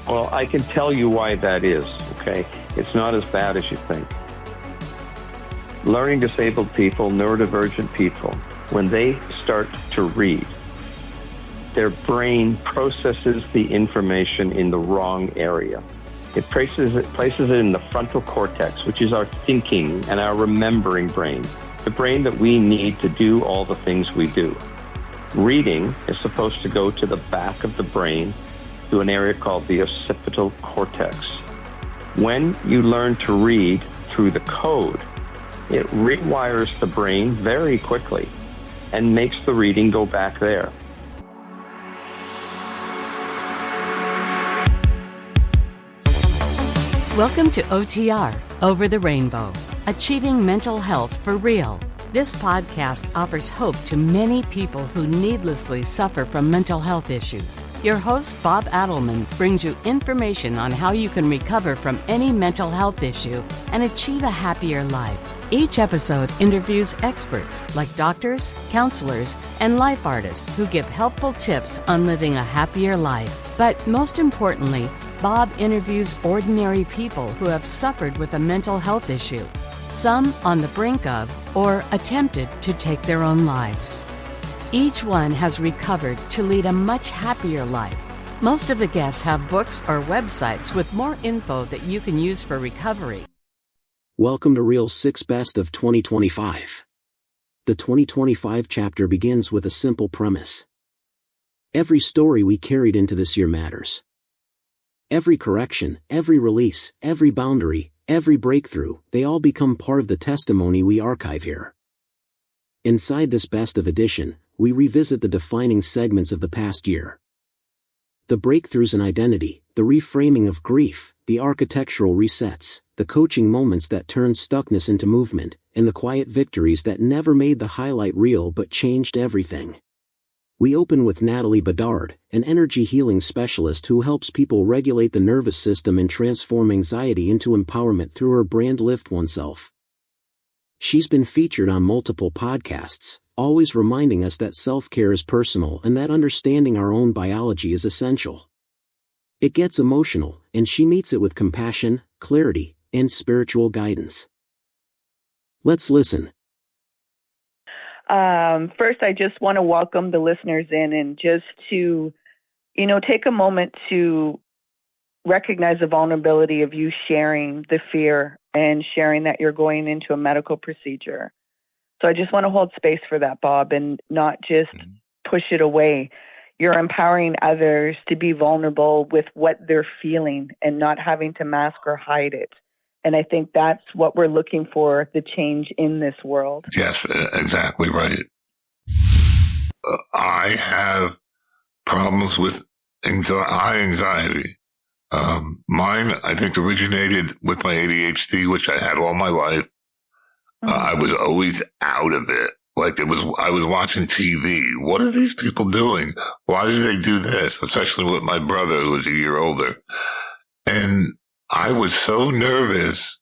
Well, I can tell you why that is, okay? It's not as bad as you think. Learning disabled people, neurodivergent people, when they start to read, their brain processes the information in the wrong area. It places it in the frontal cortex, which is our thinking and our remembering brain, the brain that we need to do all the things we do. Reading is supposed to go to the back of the brain, to an area called the occipital cortex. When you learn to read through the code, it rewires the brain very quickly and makes the reading go back there. Welcome to OTR, Over the Rainbow, Achieving Mental Health for Real. This podcast offers hope to many people who needlessly suffer from mental health issues. Your host, Bob Adelman, brings you information on how you can recover from any mental health issue and achieve a happier life. Each episode interviews experts like doctors, counselors, and life artists who give helpful tips on living a happier life. But most importantly, Bob interviews ordinary people who have suffered with a mental health issue, some on the brink of or attempted to take their own lives. Each one has recovered to lead a much happier life. Most of the guests have books or websites with more info that you can use for recovery. Welcome to Real 6 Best of 2025. The 2025 chapter begins with a simple premise. Every story we carried into this year matters. Every correction, every release, every boundary, every breakthrough, they all become part of the testimony we archive here. Inside this best of edition, we revisit the defining segments of the past year. The breakthroughs in identity, the reframing of grief, the architectural resets, the coaching moments that turned stuckness into movement, and the quiet victories that never made the highlight reel but changed everything. We open with Natalie Bedard, an energy healing specialist who helps people regulate the nervous system and transform anxiety into empowerment through her brand Lift Oneself. She's been featured on multiple podcasts, always reminding us that self-care is personal and that understanding our own biology is essential. It gets emotional, and she meets it with compassion, clarity, and spiritual guidance. Let's listen. First, I just want to welcome the listeners in and just to, take a moment to recognize the vulnerability of you sharing the fear and sharing that you're going into a medical procedure. So I just want to hold space for that, Bob, and not just push it away. You're empowering others to be vulnerable with what they're feeling and not having to mask or hide it. And I think that's what we're looking for, the change in this world. Yes, exactly right. I have problems with high anxiety. Mine, I think, originated with my ADHD, which I had all my life. I was always out of it. I was watching TV. What are these people doing? Why do they do this? Especially with my brother, who was a year older. And I was so nervous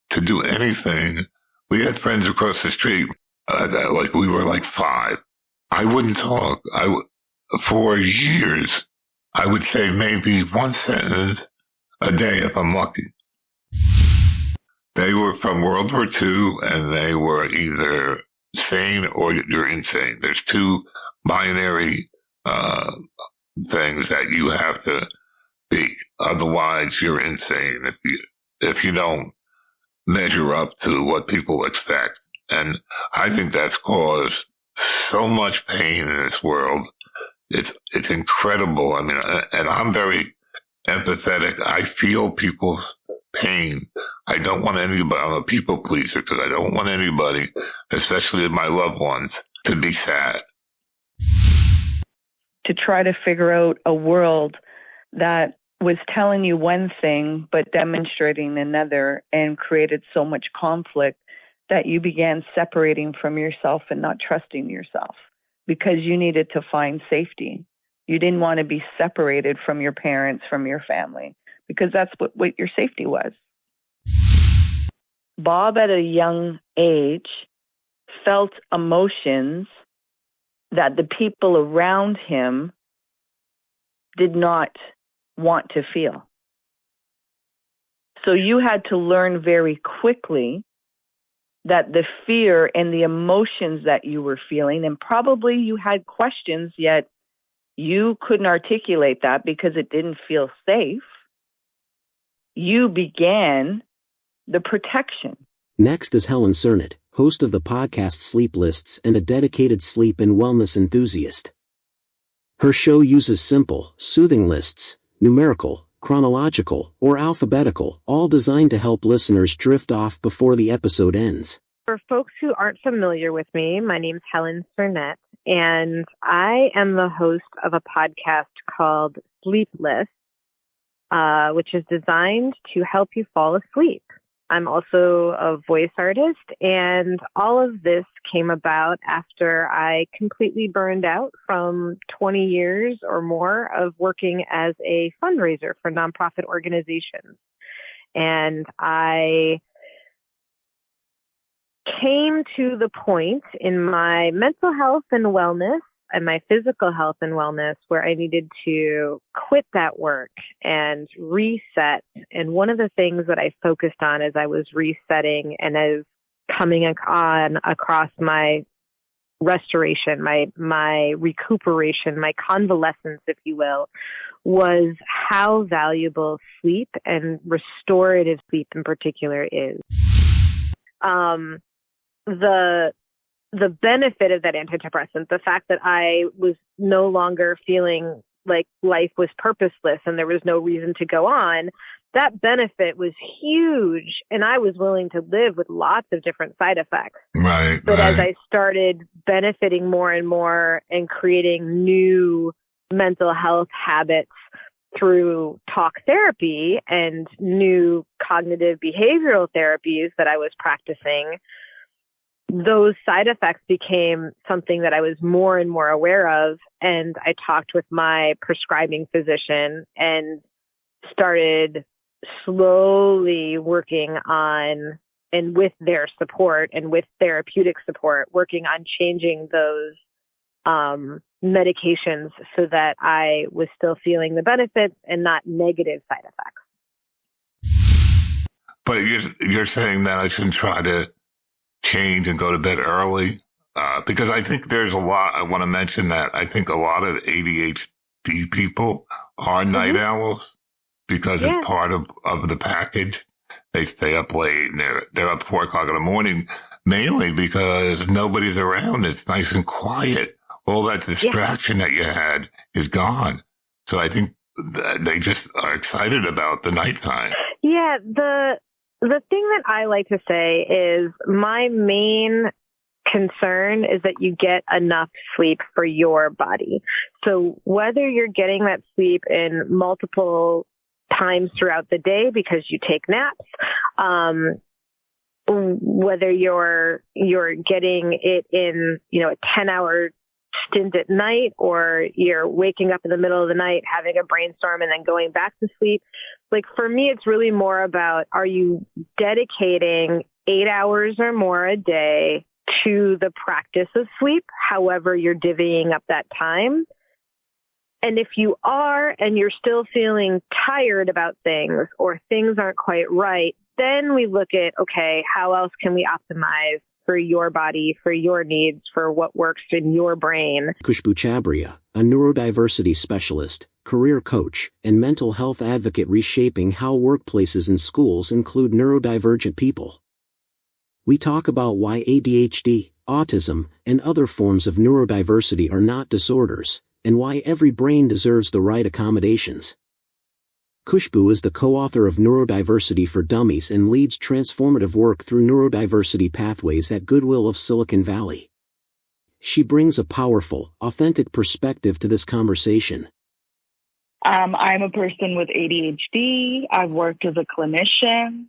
to do anything. We had friends across the street, we were like 5. I wouldn't talk. For years, I would say maybe one sentence a day if I'm lucky. They were from World War II, and they were either sane or you're insane. There's two binary things that you have to be. Otherwise, you're insane if you don't measure up to what people expect. And I think that's caused so much pain in this world. It's incredible. I mean, and I'm very empathetic. I feel people's pain. I don't want anybody, I'm a people pleaser because I don't want anybody, especially my loved ones, to be sad. To try to figure out a world that was telling you one thing but demonstrating another, and created so much conflict that you began separating from yourself and not trusting yourself because you needed to find safety. You didn't want to be separated from your parents, from your family, because that's what your safety was. Bob, at a young age, felt emotions that the people around him did not want to feel. So you had to learn very quickly that the fear and the emotions that you were feeling, and probably you had questions, yet you couldn't articulate that because it didn't feel safe. You began the protection. Next is Helen Cernit, host of the podcast Sleep Lists and a dedicated sleep and wellness enthusiast. Her show uses simple, soothing lists, numerical, chronological, or alphabetical, all designed to help listeners drift off before the episode ends. For folks who aren't familiar with me, my name's Helen Cernit, and I am the host of a podcast called Sleep Lists, which is designed to help you fall asleep. I'm also a voice artist, and all of this came about after I completely burned out from 20 years or more of working as a fundraiser for nonprofit organizations. And I came to the point in my mental health and wellness and my physical health and wellness where I needed to quit that work and reset. And one of the things that I focused on as I was resetting and as coming on across my restoration, my recuperation, my convalescence, if you will, was how valuable sleep and restorative sleep in particular is. The benefit of that antidepressant, the fact that I was no longer feeling like life was purposeless and there was no reason to go on, that benefit was huge. And I was willing to live with lots of different side effects. Right. But as I started benefiting more and more and creating new mental health habits through talk therapy and new cognitive behavioral therapies that I was practicing, those side effects became something that I was more and more aware of. And I talked with my prescribing physician and started slowly working on, and with their support and with therapeutic support, working on changing those medications so that I was still feeling the benefits and not negative side effects. But you're saying that I shouldn't try to change and go to bed early? Because I think there's a lot, I want to mention that I think a lot of ADHD people are night owls because it's part of the package. They stay up late and they're up 4 o'clock in the morning, mainly because nobody's around. It's nice and quiet. All that distraction that you had is gone. So I think they just are excited about the nighttime. Yeah, the thing that I like to say is my main concern is that you get enough sleep for your body. So whether you're getting that sleep in multiple times throughout the day because you take naps, whether you're getting it in, a 10-hour stint at night, or you're waking up in the middle of the night, having a brainstorm and then going back to sleep. Like for me, it's really more about, are you dedicating 8 hours or more a day to the practice of sleep, however you're divvying up that time? And if you are, and you're still feeling tired about things or things aren't quite right, then we look at, okay, how else can we optimize for your body, for your needs, for what works in your brain? Khushbu Chabria, a neurodiversity specialist, career coach, and mental health advocate, reshaping how workplaces and schools include neurodivergent people. We talk about why ADHD, autism, and other forms of neurodiversity are not disorders, and why every brain deserves the right accommodations. Khushbu is the co-author of Neurodiversity for Dummies and leads transformative work through neurodiversity pathways at Goodwill of Silicon Valley. She brings a powerful, authentic perspective to this conversation. I'm a person with ADHD. I've worked as a clinician.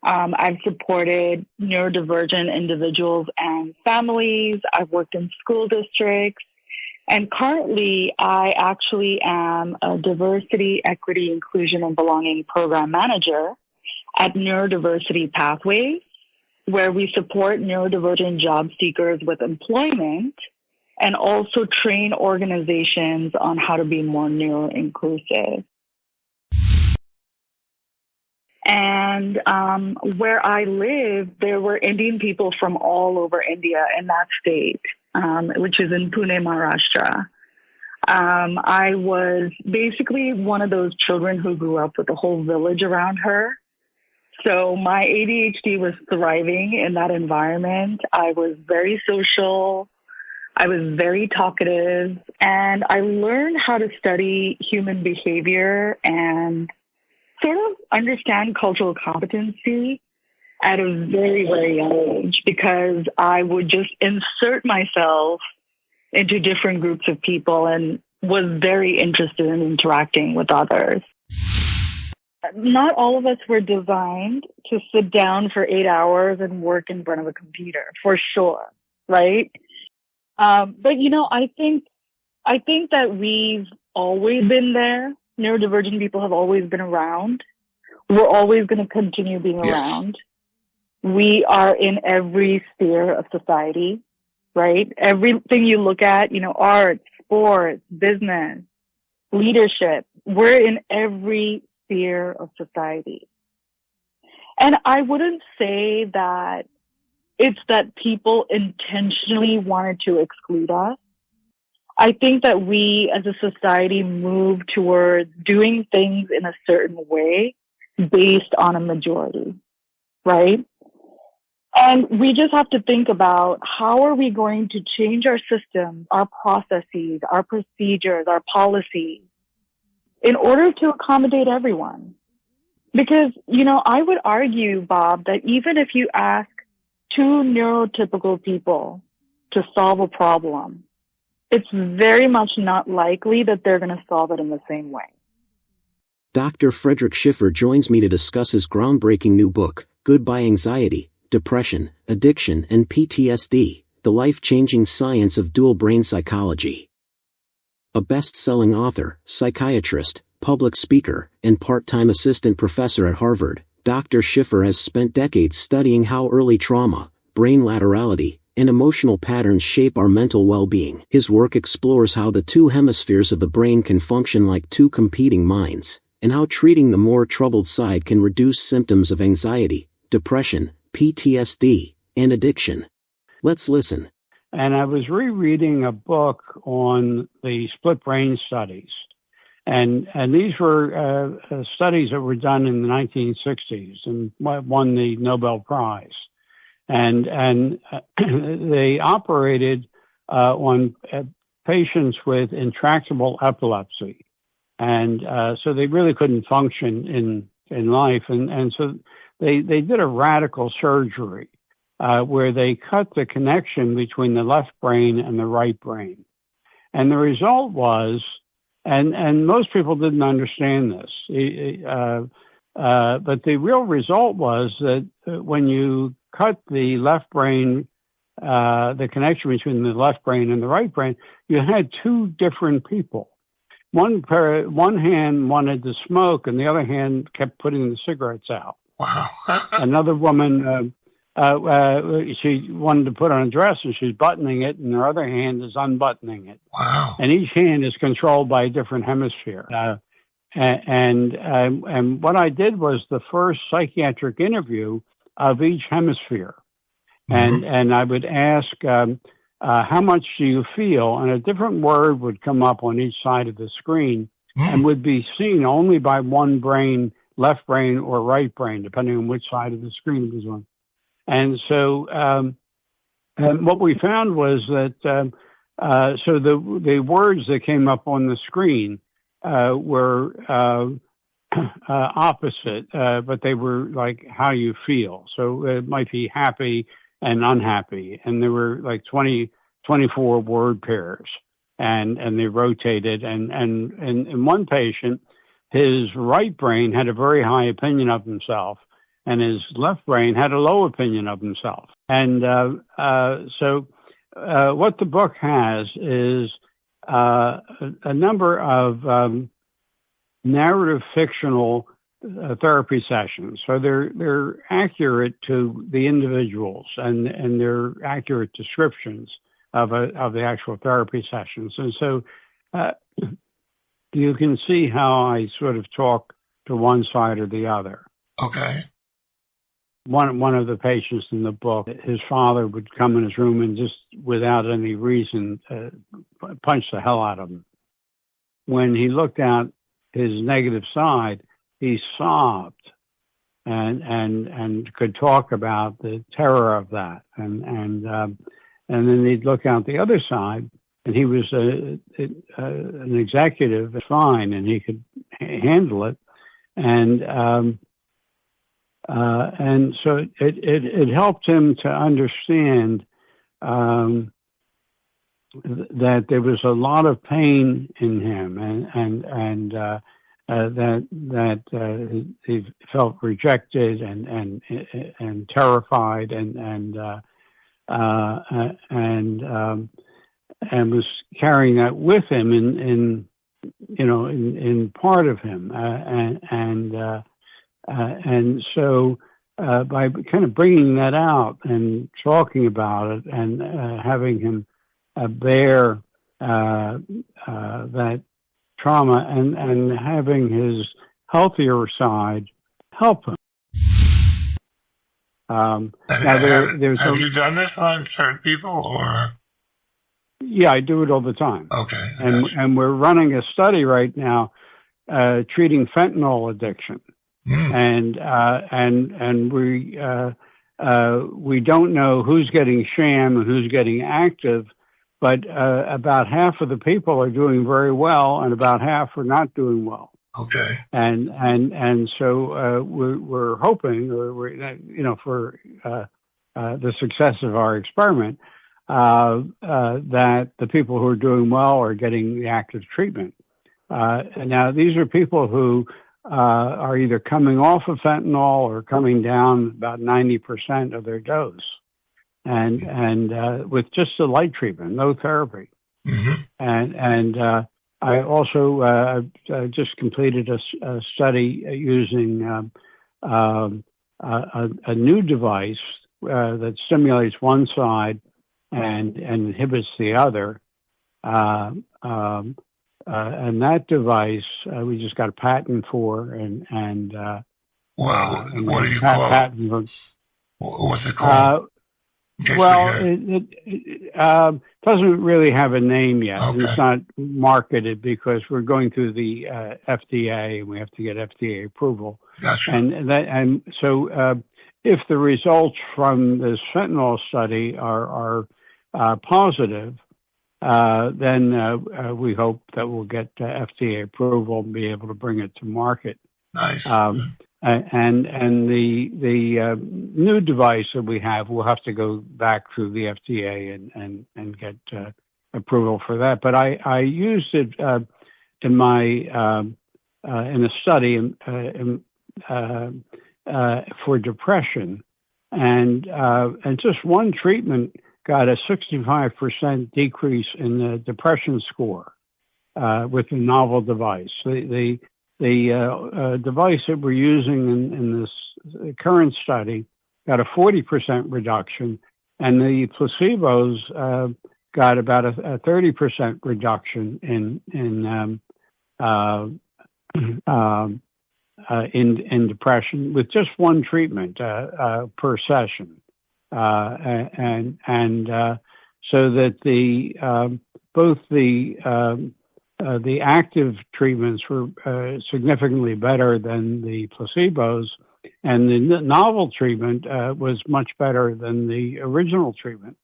I've supported neurodivergent individuals and families. I've worked in school districts. And currently, I actually am a diversity, equity, inclusion, and belonging program manager at Neurodiversity Pathways, where we support neurodivergent job seekers with employment and also train organizations on how to be more neuro-inclusive. And And where I lived, there were Indian people from all over India in that state, which is in Pune, Maharashtra. I was basically one of those children who grew up with a whole village around her. So my ADHD was thriving in that environment. I was very social. I was very talkative, and I learned how to study human behavior and sort of understand cultural competency at a very, very young age, because I would just insert myself into different groups of people and was very interested in interacting with others. Not all of us were designed to sit down for 8 hours and work in front of a computer, for sure, right? But, you know, I think that we've always been there. Neurodivergent people have always been around. We're always going to continue being around. We are in every sphere of society, right? Everything you look at, you know, art, sports, business, leadership, we're in every sphere of society. And I wouldn't say that it's that people intentionally wanted to exclude us. I think that we as a society move towards doing things in a certain way based on a majority, right? And we just have to think about how are we going to change our systems, our processes, our procedures, our policies in order to accommodate everyone. Because, you know, I would argue, Bob, that even if you ask two neurotypical people to solve a problem, it's very much not likely that they're going to solve it in the same way. Dr. Frederick Schiffer joins me to discuss his groundbreaking new book, Goodbye Anxiety, Depression, Addiction, and PTSD, The Life-Changing Science of Dual Brain Psychology. A best-selling author, psychiatrist, public speaker, and part-time assistant professor at Harvard, Dr. Schiffer has spent decades studying how early trauma, brain laterality, and emotional patterns shape our mental well-being. His work explores how the two hemispheres of the brain can function like two competing minds, and how treating the more troubled side can reduce symptoms of anxiety, depression, PTSD, and addiction. Let's listen. And I was rereading a book on the split brain studies. And these were studies that were done in the 1960s and won the Nobel Prize. And they operated on patients with intractable epilepsy. And so they really couldn't function in life. And so they did a radical surgery where they cut the connection between the left brain and the right brain. And the result was, and most people didn't understand this, but the real result was that when you cut the left brain, the connection between the left brain and the right brain, you had two different people. One hand wanted to smoke, and the other hand kept putting the cigarettes out. Wow. Another woman, she wanted to put on a dress, and she's buttoning it, and her other hand is unbuttoning it. Wow. And each hand is controlled by a different hemisphere. And what I did was the first psychiatric interview of each hemisphere. Mm-hmm. And I would ask, how much do you feel? And a different word would come up on each side of the screen and would be seen only by one brain, left brain or right brain, depending on which side of the screen it was on. And so and what we found was that so the words that came up on the screen were opposite, but they were like how you feel. So it might be happy and unhappy. And there were like 24 word pairs, and they rotated. And in one patient, his right brain had a very high opinion of himself, and his left brain had a low opinion of himself. And so what the book has is a number of narrative fictional therapy sessions. So they're accurate to the individuals, and they're accurate descriptions of the actual therapy sessions. And so you can see how I sort of talk to one side or the other. Okay. one of the patients in the book, his father would come in his room and just without any reason punch the hell out of him. When he looked at his negative side, he sobbed and could talk about the terror of that. And then he'd look out the other side, and he was an executive, fine, and he could handle it. And so it helped him to understand that there was a lot of pain in him, and that he felt rejected and terrified and was carrying that with him in part of him, and so by kind of bringing that out and talking about it and having him bear that trauma and having his healthier side help him. Now have you done this on certain people, or? Yeah, I do it all the time. Okay. And we're running a study right now treating fentanyl addiction. And we don't know who's getting sham and who's getting active, but about half of the people are doing very well, and about half are not doing well. Okay. And so we're hoping, for the success of our experiment, that the people who are doing well are getting the active treatment. Now, these are people who are either coming off of fentanyl or coming down about 90% of their dose, and with just a light treatment, no therapy. Mm-hmm. And I also just completed a study using a new device that stimulates one side and inhibits the other. And that device we just got a patent for, and what do you call it? What's it called? It doesn't really have a name yet. Okay. It's not marketed because we're going through the FDA, and we have to get FDA approval. Gotcha. And so if the results from this fentanyl study are positive, then we hope that we'll get FDA approval and be able to bring it to market. Nice. And the new device that we have, we'll have to go back through the FDA and get approval for that. But I used it in my in a study for depression, and just one treatment got a 65% decrease in the depression score with the novel device. The device that we're using in this current study got a 40% reduction, and the placebos got about a 30% reduction in depression with just one treatment per session. So that both the active treatments were significantly better than the placebos, and the novel treatment was much better than the original treatment.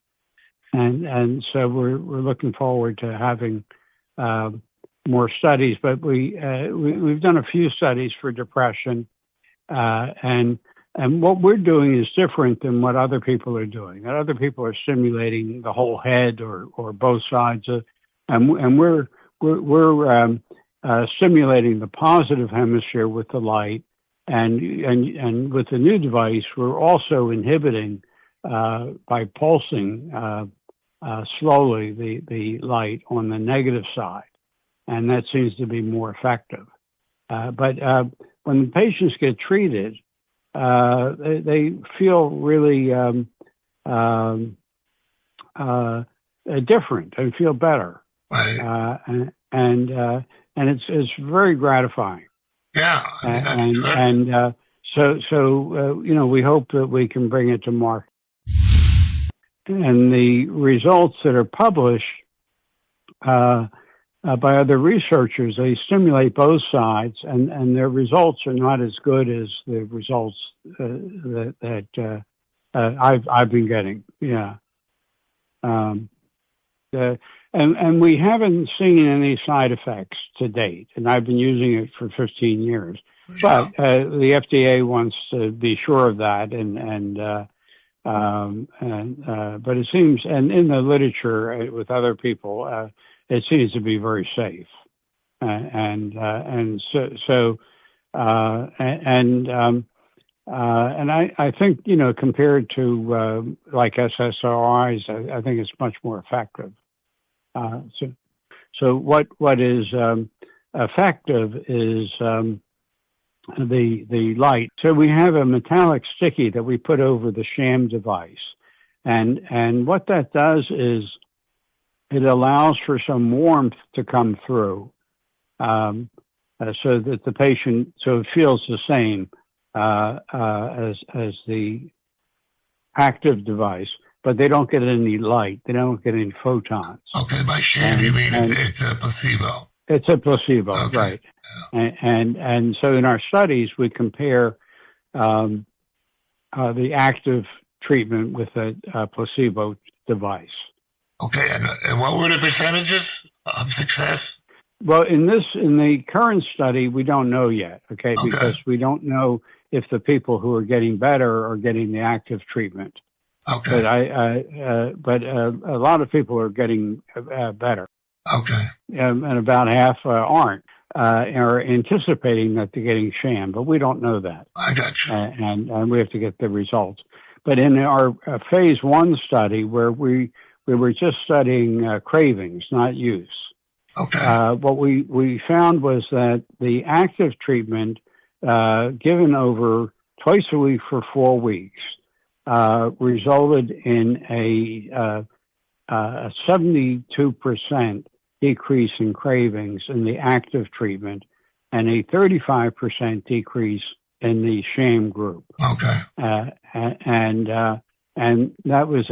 And so we're looking forward to having more studies. But we've done a few studies for depression, and what we're doing is different than what other people are doing. Other people are stimulating the whole head or both sides, and we're stimulating the positive hemisphere with the light, and with the new device, we're also inhibiting by pulsing slowly the light on the negative side, and that seems to be more effective. But when the patients get treated, they feel really different. They feel better, right? And it's very gratifying. Yeah, I mean, We hope that we can bring it to market. And the results that are published by other researchers, they stimulate both sides, and their results are not as good as the results that I've been getting. Yeah. And we haven't seen any side effects to date, and I've been using it for 15 years. But the FDA wants to be sure of that, but it seems, and in the literature with other people, it seems to be very safe, and I think, compared to like SSRIs, I think it's much more effective. So what is effective is the light. So we have a metallic sticky that we put over the sham device, and what that does is it allows for some warmth to come through, so that the patient, so it feels the same as the active device, but they don't get any light. They don't get any photons. Okay, by sham you mean it's a placebo? It's a placebo, okay. Right? Yeah. And so in our studies we compare the active treatment with a placebo device. Okay, and what were the percentages of success? Well, in the current study, we don't know yet, okay, because we don't know if the people who are getting better are getting the active treatment. Okay. But a lot of people are getting better. Okay. And about half aren't, are anticipating that they're getting sham, but we don't know that. I got you. And we have to get the results. But in our phase 1 study, where we were just studying cravings, not use. Okay. What we found was that the active treatment, given over twice a week for 4 weeks, resulted in a 72% decrease in cravings in the active treatment and a 35% decrease in the sham group. Okay. And that was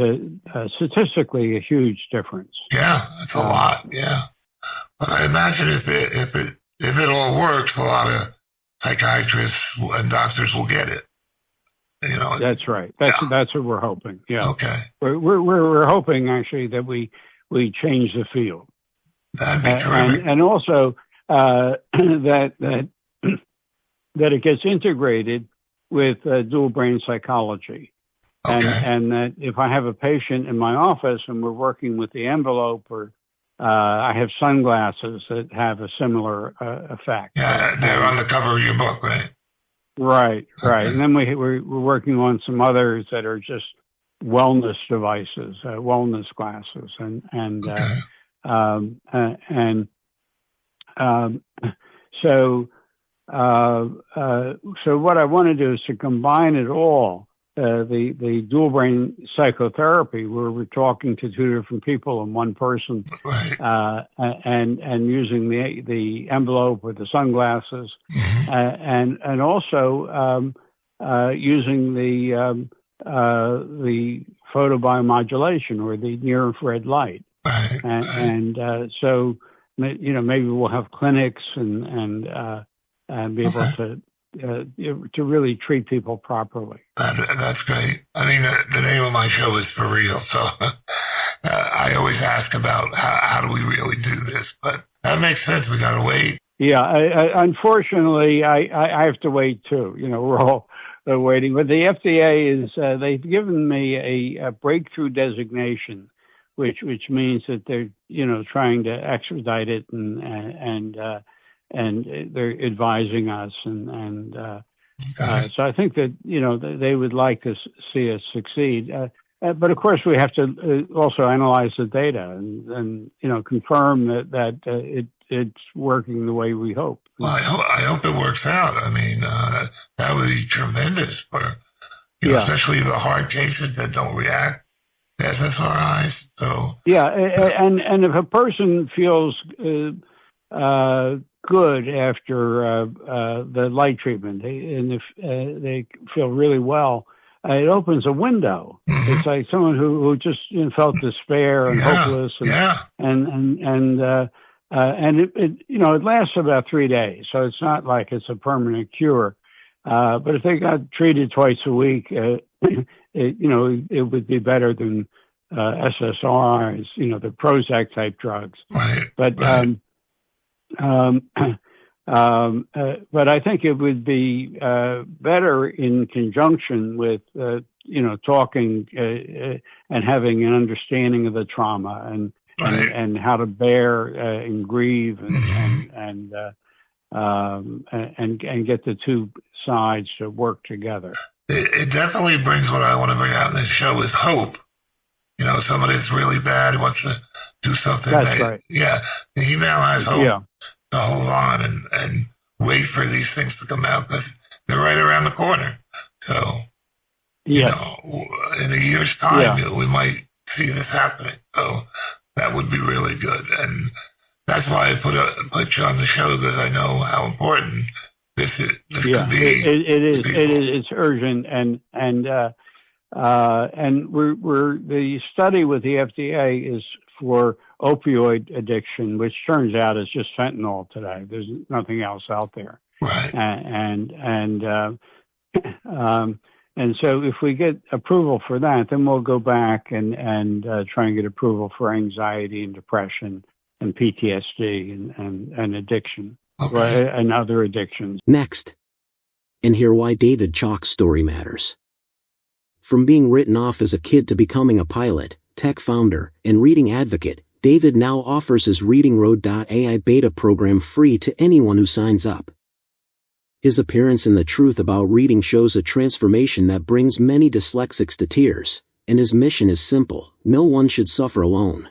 statistically a huge difference. Yeah, that's a lot. Yeah. But I imagine if it all works, a lot of psychiatrists and doctors will get it. That's right. That's what we're hoping. Yeah. Okay. We're hoping actually that we change the field. That'd be terrific. And also that it gets integrated with dual brain psychology. Okay. And that if I have a patient in my office and we're working with the envelope, or I have sunglasses that have a similar effect. Yeah, they're on the cover of your book, right? Right. Okay. And then we're working on some others that are just wellness devices, wellness glasses, so what I want to do is to combine it all. The dual brain psychotherapy, where we're talking to two different people and one person, right. And using the envelope with the sunglasses, and also using the photobiomodulation or the near infrared light, right. And so maybe we'll have clinics and be able to really treat people properly. That's great. I mean, the name of my show is For Real, so I always ask about how do we really do this, but that makes sense. We got to wait. Yeah, unfortunately, I have to wait too. We're all waiting. But the FDA is they've given me a breakthrough designation, which means that they're trying to expedite it and they're advising us and so I think that they would like to see us succeed. But of course, we have to also analyze the data and confirm that it's working the way we hope. Well, I hope it works out. I mean, that would be tremendous for especially the hard cases that don't react to SSRIs. So and if a person feels good after the light treatment. They feel really well. It opens a window. Mm-hmm. It's like someone who just felt despair and hopeless, and it lasts about 3 days. So it's not like it's a permanent cure. But if they got treated twice a week, it would be better than SSRIs, the Prozac type drugs. Right. But but I think it would be better in conjunction with talking and having an understanding of the trauma and how to bear and grieve and get the two sides to work together. It definitely brings what I want to bring out in this show is hope. Somebody that's really bad who wants to do something. That's right. Yeah. He now has hope to hold on and wait for these things to come out because they're right around the corner. So, in a year's time, we might see this happening. So that would be really good. And that's why I put you on the show, because I know how important this could be. It is. It's urgent, and we're the study with the FDA is for opioid addiction, which turns out is just fentanyl today. There's nothing else out there. Right. And so if we get approval for that, then we'll go back and try and get approval for anxiety and depression and PTSD and addiction and other addictions. Next, and hear why David Chalk's story matters. From being written off as a kid to becoming a pilot, tech founder, and reading advocate, David now offers his ReadingRoad.ai beta program free to anyone who signs up. His appearance in The Truth About Reading shows a transformation that brings many dyslexics to tears, and his mission is simple: no one should suffer alone.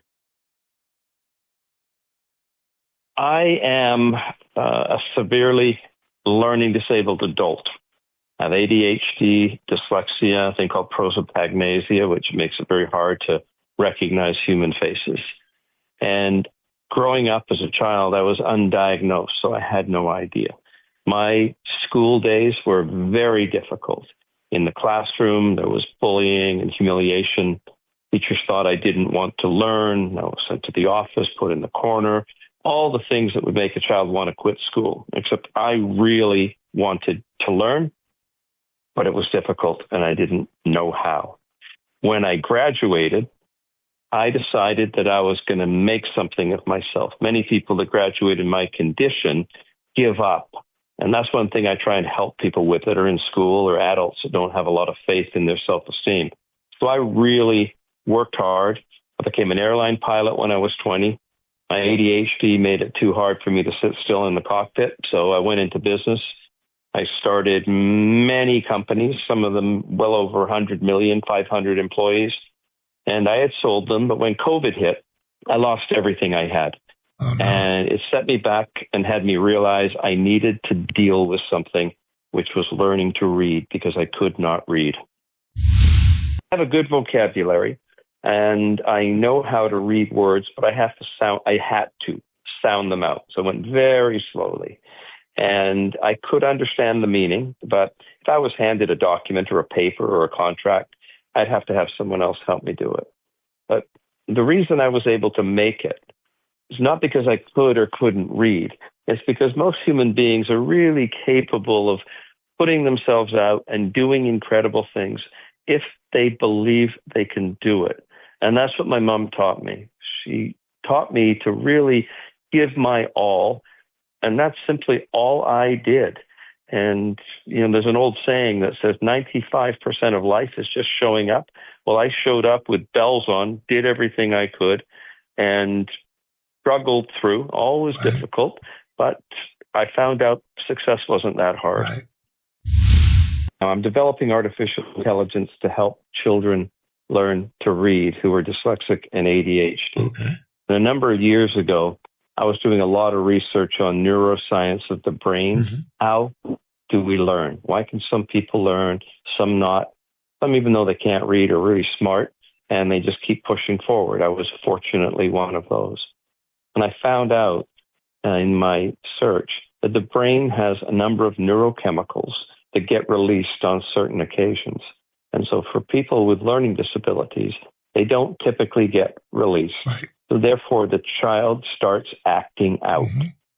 I am a severely learning disabled adult. I have ADHD, dyslexia, a thing called prosopagnosia, which makes it very hard to recognize human faces. And growing up as a child, I was undiagnosed, so I had no idea. My school days were very difficult. In the classroom, there was bullying and humiliation. Teachers thought I didn't want to learn. I was sent to the office, put in the corner, all the things that would make a child want to quit school, except I really wanted to learn, but it was difficult and I didn't know how. When I graduated, I decided that I was going to make something of myself. Many people that graduate in my condition give up. And that's one thing I try and help people with that are in school or adults that don't have a lot of faith in their self-esteem. So I really worked hard. I became an airline pilot when I was 20. My ADHD made it too hard for me to sit still in the cockpit. So I went into business. I started many companies, some of them well over 100 million, 500 employees. And I had sold them. But when COVID hit, I lost everything I had. Oh, no. And it set me back and had me realize I needed to deal with something, which was learning to read, because I could not read. I have a good vocabulary and I know how to read words, but I had to sound them out. So I went very slowly. And I could understand the meaning, but if I was handed a document or a paper or a contract, I'd have to have someone else help me do it. But the reason I was able to make it is not because I could or couldn't read. It's because most human beings are really capable of putting themselves out and doing incredible things if they believe they can do it. And that's what my mom taught me. She taught me to really give my all. And that's simply all I did. And, there's an old saying that says 95% of life is just showing up. Well, I showed up with bells on, did everything I could, and struggled through. Always difficult, but I found out success wasn't that hard. Right. Now, I'm developing artificial intelligence to help children learn to read who are dyslexic and ADHD. Okay. And a number of years ago, I was doing a lot of research on neuroscience of the brain. Mm-hmm. How do we learn? Why can some people learn, some not? Some, even though they can't read, are really smart, and they just keep pushing forward. I was fortunately one of those. And I found out in my search that the brain has a number of neurochemicals that get released on certain occasions. And so for people with learning disabilities, they don't typically get released. Right. So therefore, the child starts acting out,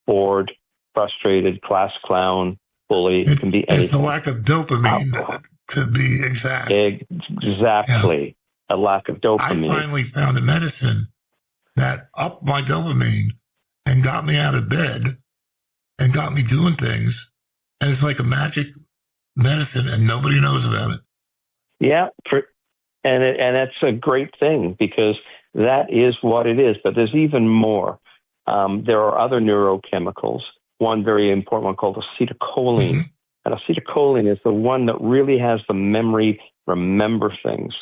bored, frustrated, class clown, bully. It can be anything. It's the lack of dopamine, to be exact. Exactly. Yeah. A lack of dopamine. I finally found a medicine that upped my dopamine and got me out of bed and got me doing things. And it's like a magic medicine, and nobody knows about it. Yeah, and that's a great thing, because that is what it is. But there's even more. There are other neurochemicals, one very important one called acetylcholine. And acetylcholine is the one that really has the memory, remember things.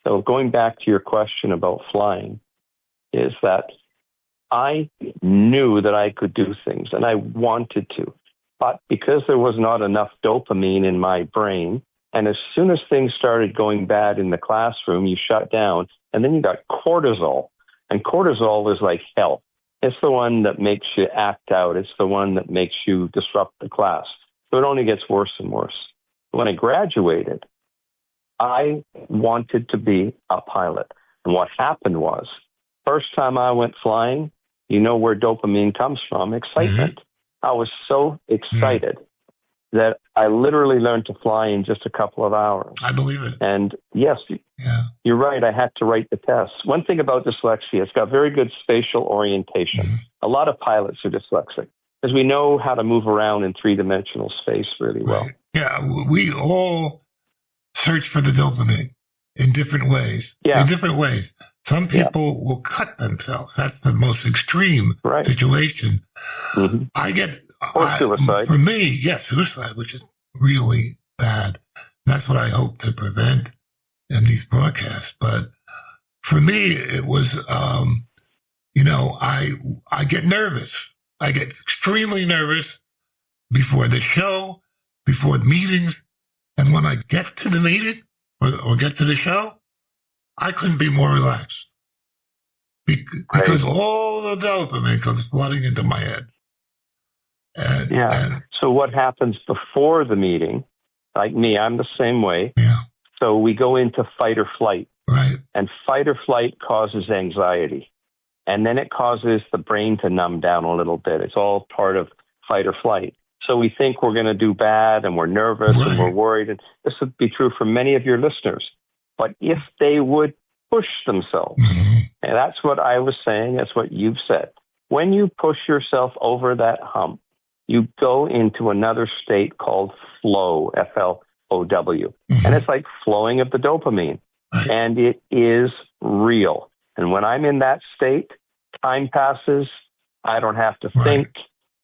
So going back to your question about flying, is that I knew that I could do things and I wanted to. But because there was not enough dopamine in my brain, and as soon as things started going bad in the classroom, you shut down, and then you got cortisol. And cortisol is like hell. It's the one that makes you act out. It's the one that makes you disrupt the class. So it only gets worse and worse. When I graduated, I wanted to be a pilot. And what happened was, first time I went flying, you know where dopamine comes from, excitement. I was so excited that I literally learned to fly in just a couple of hours. I believe it. And yes, you're right. I had to write the tests. One thing about dyslexia, it's got very good spatial orientation. A lot of pilots are dyslexic because we know how to move around in three-dimensional space really well. Yeah, we all search for the dopamine in different ways. Yeah. In different ways. Some people will cut themselves. That's the most extreme situation. I get... suicide. For me, suicide, which is really bad. That's what I hope to prevent in these broadcasts. But for me, it was, I get nervous. I get extremely nervous before the show, before the meetings. And when I get to the meeting or get to the show, I couldn't be more relaxed. Because all the dopamine comes flooding into my head. So what happens before the meeting, like me, I'm the same way. So we go into fight or flight. And fight or flight causes anxiety. And then it causes the brain to numb down a little bit. It's all part of fight or flight. So we think we're going to do bad and we're nervous and we're worried. And this would be true for many of your listeners. But if they would push themselves, and that's what I was saying, that's what you've said. When you push yourself over that hump, you go into another state called flow, F-L-O-W. And it's like flowing of the dopamine. And it is real. And when I'm in that state, time passes. I don't have to think.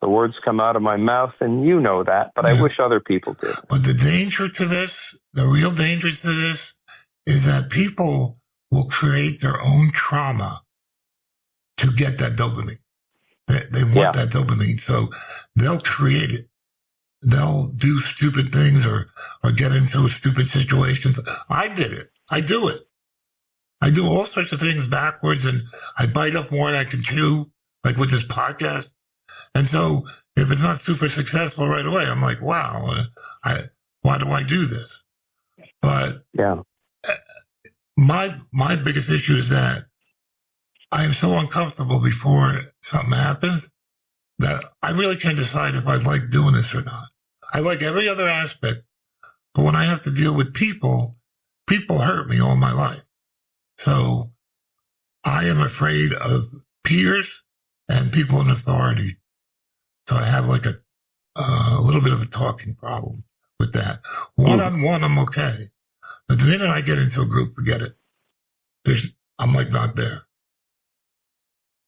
The words come out of my mouth, and you know that, but I wish other people did. But the danger to this, the real danger to this, is that people will create their own trauma to get that dopamine. They want that dopamine, so they'll create it. They'll do stupid things or get into stupid situations. I did it. I do it. I do all sorts of things backwards, and I bite up more than I can chew, like with this podcast. And so if it's not super successful right away, I'm like, wow, why do I do this? But my biggest issue is that I am so uncomfortable before something happens that I really can't decide if I like doing this or not. I like every other aspect, but when I have to deal with people hurt me all my life. So I am afraid of peers and people in authority. So I have like a little bit of a talking problem with that. One-on-one, I'm okay. But the minute I get into a group, forget it. I'm like not there.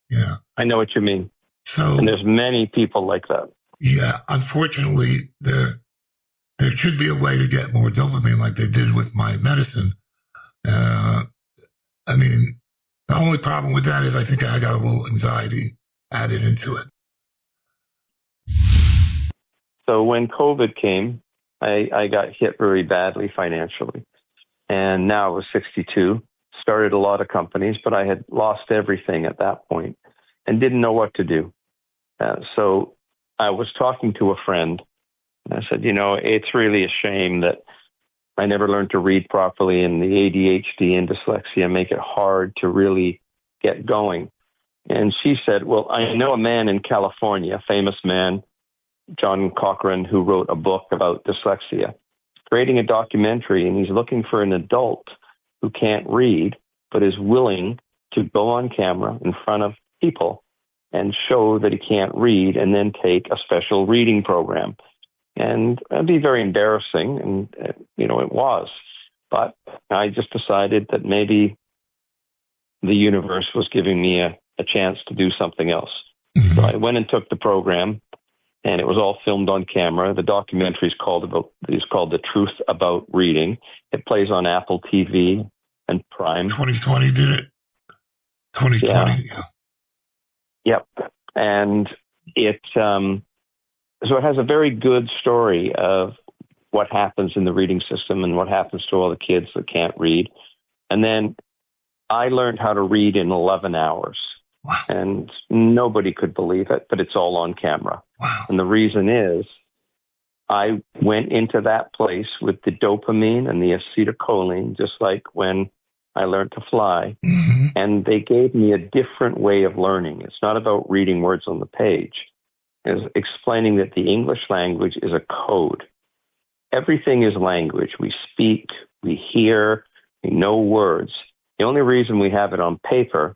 Yeah. I know what you mean. So, and there's many people like that. Yeah. Unfortunately, there should be a way to get more dopamine like they did with my medicine. I mean, the only problem with that is I think I got a little anxiety added into it. So when COVID came, I got hit very badly financially. And now I was 62, started a lot of companies, but I had lost everything at that point and didn't know what to do. So I was talking to a friend, and I said, it's really a shame that I never learned to read properly, and the ADHD and dyslexia make it hard to really get going. And she said, well, I know a man in California, a famous man, John Cochran, who wrote a book about dyslexia, creating a documentary, and he's looking for an adult who can't read, but is willing to go on camera in front of people and show that he can't read, and then take a special reading program. And that'd be very embarrassing, and, it was. But I just decided that maybe the universe was giving me a chance to do something else. So I went and took the program, and it was all filmed on camera. The documentary is called The Truth About Reading. It plays on Apple TV and Prime. 2020 did it. 2020, yeah. Yep. And it so it has a very good story of what happens in the reading system and what happens to all the kids that can't read. And then I learned how to read in 11 hours. Wow. And nobody could believe it, but it's all on camera. Wow. And the reason is I went into that place with the dopamine and the acetylcholine, just like when I learned to fly. Mm-hmm. And they gave me a different way of learning. It's not about reading words on the page. It's explaining that the English language is a code. Everything is language. We speak, we hear, we know words. The only reason we have it on paper,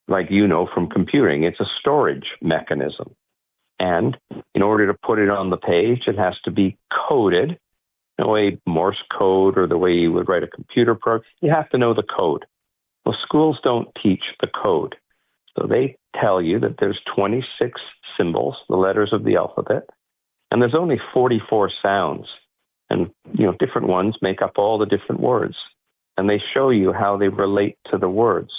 like from computing, it's a storage mechanism. And in order to put it on the page, it has to be coded, the way Morse code or the way you would write a computer program. You have to know the code. Well, schools don't teach the code. So they tell you that there's 26 symbols, the letters of the alphabet, and there's only 44 sounds. And, different ones make up all the different words. And they show you how they relate to the words.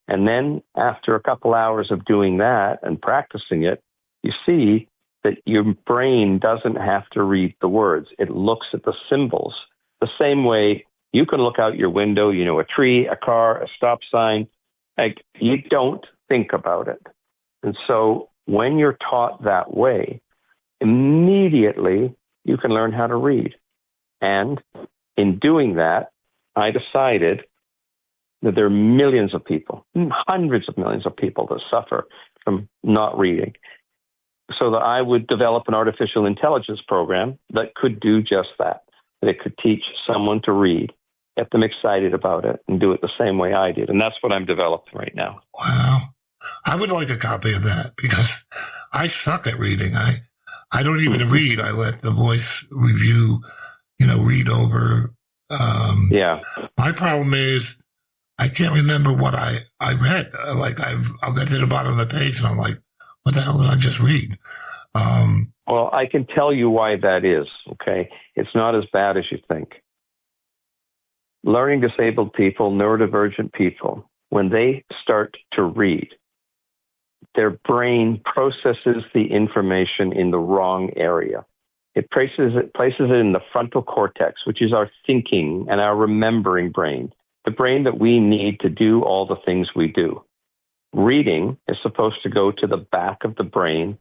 And then after a couple hours of doing that and practicing it, you see that your brain doesn't have to read the words. It looks at the symbols the same way you can look out your window, a tree, a car, a stop sign. Like, you don't think about it. And so when you're taught that way, immediately you can learn how to read. And in doing that, I decided that there are millions of people, hundreds of millions of people that suffer from not reading. So that I would develop an artificial intelligence program that could do just that it could teach someone to read, get them excited about it, and do it the same way I did. And that's what I'm developing right now. Wow. I would like a copy of that because I suck at reading. I don't even read. I let the voice review, read over. My problem is I can't remember what I read. I'll get to the bottom of the page and I'm like, what the hell did I just read? Well, I can tell you why that is, okay? It's not as bad as you think. Learning disabled people, neurodivergent people, when they start to read, their brain processes the information in the wrong area. It places it in the frontal cortex, which is our thinking and our remembering brain, the brain that we need to do all the things we do. Reading is supposed to go to the back of the brain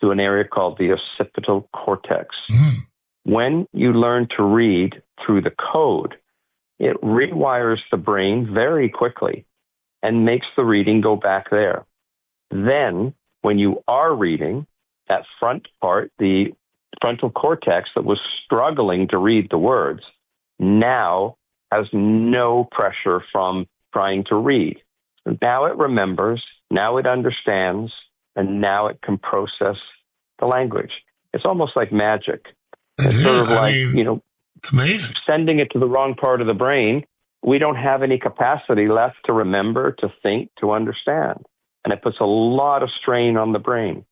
to an area called the occipital cortex. When you learn to read through the code, it rewires the brain very quickly and makes the reading go back there. Then, when you are reading, that front part, the frontal cortex that was struggling to read the words, now has no pressure from trying to read. Now it remembers, now it understands, and now it can process the language. It's almost like magic. It's sort of like, it's amazing. Sending it to the wrong part of the brain. We don't have any capacity left to remember, to think, to understand. And it puts a lot of strain on the brain.